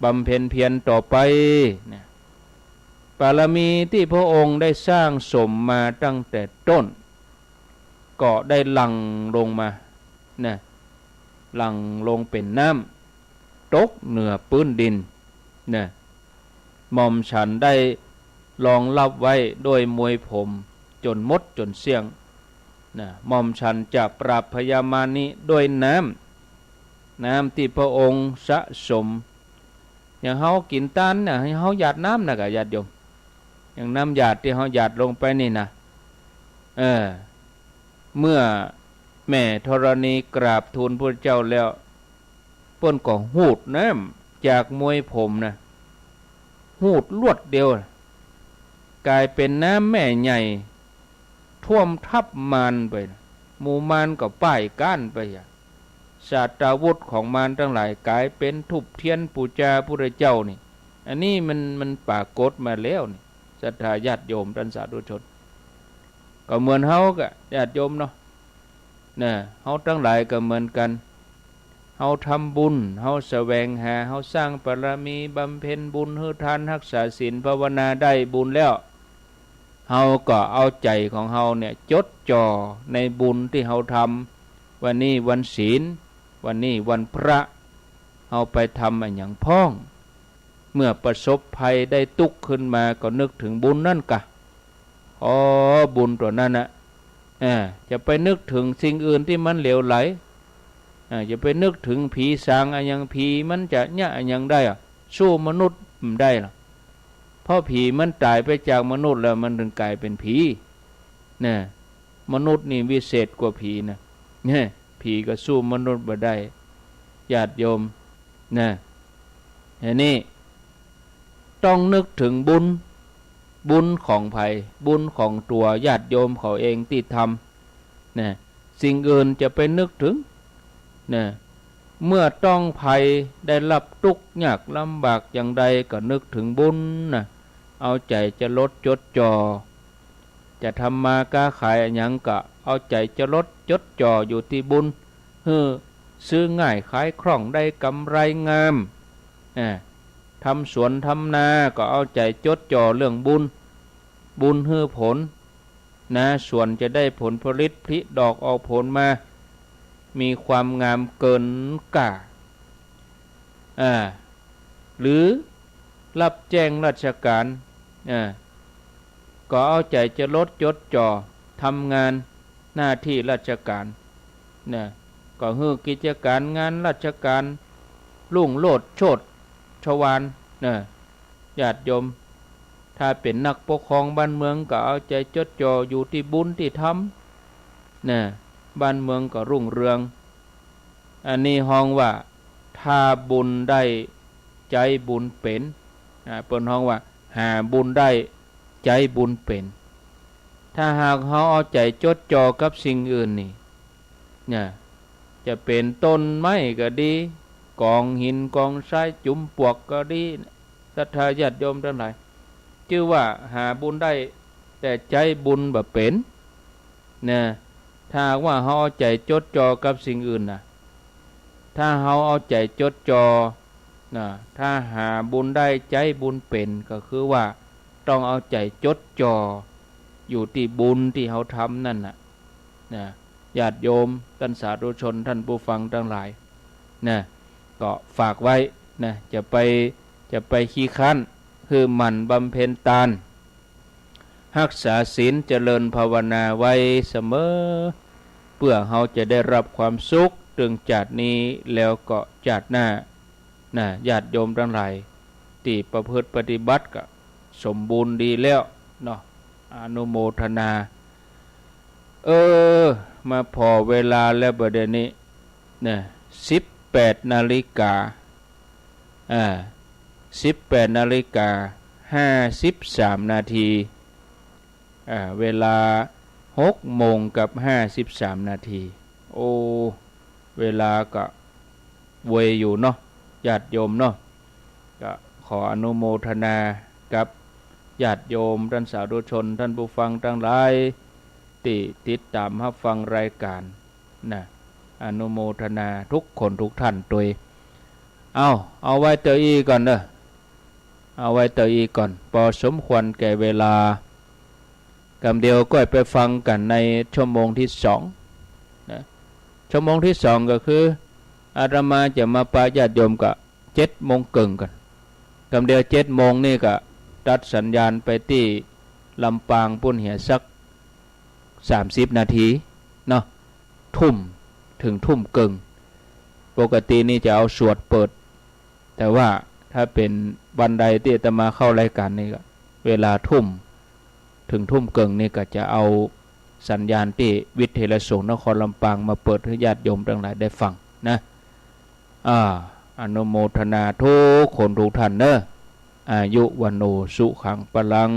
บำเพ็ญเพียรต่อไปเนี่ยบารมีที่พระองค์ได้สร้างสมมาตั้งแต่ต้นก็ได้หลั่งลงมานะหลั่งลงเป็นน้ำตกเหนือพื้นดินนะหม่อมฉันได้รองรับไว้ด้วยมวยผมจนมดจนเสี่ยงนะหม่อมฉันจะปราบพยามานิด้วยน้ำที่พระองค์สะสมอย่างเฮากินตานน่ะให้เฮาหยาดน้ำนะกะญาติโยมอย่างน้ำหยาดที่เฮาหยาดลงไปนี่นะเมื่อแม่ธรณีกราบทูลพระเจ้าแล้วเปิ้นก็หูดน้ำจากมวยผมนะหูดลวดเดียวกลายเป็นน้ำแม่ใหญ่ท่วมทับมารไปหมู่มารก็ป้ายก้านไปศาสตราวุธของมารทั้งหลายกลายเป็นทุบเทียนปูชาพระเจ้านี่อันนี้มันปรากฏมาแล้วนี่ศรัทธาญาติโยมท่านสาธุชนก็เหมือนเฮาก็ญาติโยมเนาะนะเฮาทั้งหลายก็เหมือนกันเฮาทำบุญเฮาแสวงหาเฮาสร้างบารมีบำเพ็ญบุญให้ทานรักษาศีลภาวนาได้บุญแล้วเฮาก็เอาใจของเฮาเนี่ยจดจ่อในบุญที่เฮาทำวันนี้วันศีลวันนี้วันพระเฮาไปทำอันอย่างพ้องเมื่อประสบภัยได้ตุกข์ขึ้นมาก็นึกถึงบุญนั่นกะบุญตัวนั้นนะจะไปนึกถึงสิ่งอื่นที่มันเหลวไหลจะไปนึกถึงผีสางอันยังผีมันจะเนี่ยอันยังได้สู้มนุษย์ไม่ได้หรอกเพราะผีมันตายไปจากมนุษย์แล้วมันถึงกลายเป็นผีนะมนุษย์นี่วิเศษกว่าผีนะเนี่ยผีก็สู้มนุษย์ไม่ได้ญาติโยมนะอันนี้ต้องนึกถึงบุญของไผ่บุญของตัวญาติโยมเขาเองที่ทำนะสิ่งอื่นจะไปนึกถึงนะเมื่อต้องภัยได้รับทุกข์ยากลำบากอย่างใดก็นึกถึงบุญนะเอาใจจะลดจดจ่อจะทำมาค้าขายอย่างก็เอาใจจะลดจดจ่ออยู่ที่บุญซื้อง่ายขายคล่องได้กำไรงามทำสวนทำนาก็เอาใจจดจ่อเรื่องบุญผลนะสวนจะได้ผลผลิตผลิดอกออกผลมามีความงามเกินกาหรือรับแจ้งราชการก็เอาใจจะลดจดจ่อทำงานหน้าที่ราชการนะก็ฮือกิจการงานราชการรุ่งโรจน์โชติชวาลญาติโยมถ้าเป็นนักปกครองบ้านเมืองก็เอาใจจดจ่ออยู่ที่บุญที่ทำบ้านเมืองก็รุ่งเรืองอันนี้ห้องว่าถ้าบุญได้ใจบุญเป็นเปิ้นห้องว่าหาบุญได้ใจบุญเป็นถ้าหากเขาเอาใจจดจ่อกับสิ่งอื่นนี่จะเป็นต้นไม้ก็ดีกองหินกองทรายจุ่มปวกก็ดีศรัทธาญาติโยมทั้งหลายชื่อว่าหาบุญได้แต่ใจบุญแบบเป็นถ้าว่าเขาเอาใจจดจ่อกับสิ่งอื่นถ้าเขาเอาใจจดจ่อถ้าหาบุญได้ใจบุญเป็นก็คือว่าต้องเอาใจจดจ่ออยู่ที่บุญที่เขาทำนั่นญาติโยมท่านสาธุชนท่านผู้ฟังทั้งหลายก็ฝากไว้จะไปขี้คั้นคือหมั่นบำเพ็ญทานรักษาศีลเจริญภาวนาไว้เสมอเพื่อเราจะได้รับความสุขถึงจากนี้แล้วก็จากหน้าญาติโยมทั้งหลายที่ประพฤติปฏิบัติก็สมบูรณ์ดีแล้วเนาะอนุโมทนามาพอเวลาแล้วบัดนี้18 นาฬิกา18 นาฬิกา 53 นาทีเวลา6 โมงกับ 53 นาทีเวลาก็เวยอยู่เนาะญาติโยมเนาะก็ขออนุโมทนากับญาติโยมท่านสาธุชนท่านผู้ฟังทั้งหลายที่ติดตามรับฟังรายการอนุโมทนาทุกคนทุกท่านโดย เอาไว้เตออีก่อนเด้อเอาไว้เตออีก่อนพอสมควรแก่เวลากำเดียวก็ไปฟังกันในชั่วโมงที่2นะชั่วโมงที่2ก็คืออาตมาจะมาปาญาติโยมกับ7:30กันกำเดียว7:00นี่ก็ตัดสัญญาณไปที่ลำปางปุ่นเหียสัก30 นาทีเนาะทุ่มถึงทุ่มกึ่งปกตินี่จะเอาสวดเปิดแต่ว่าถ้าเป็นวันใดที่อาตมาเข้ารายการนี่ก็เวลาทุ่มถึงทุ่มกึ่งนี่ก็จะเอาสัญญาณที่วิทยาสงฆ์นครลำปางมาเปิดให้ญาติโยมทั้งหลายได้ฟังนะอนุโมทนาทุกคนทุกท่านเนอะอายุวันโนสุขังปลัง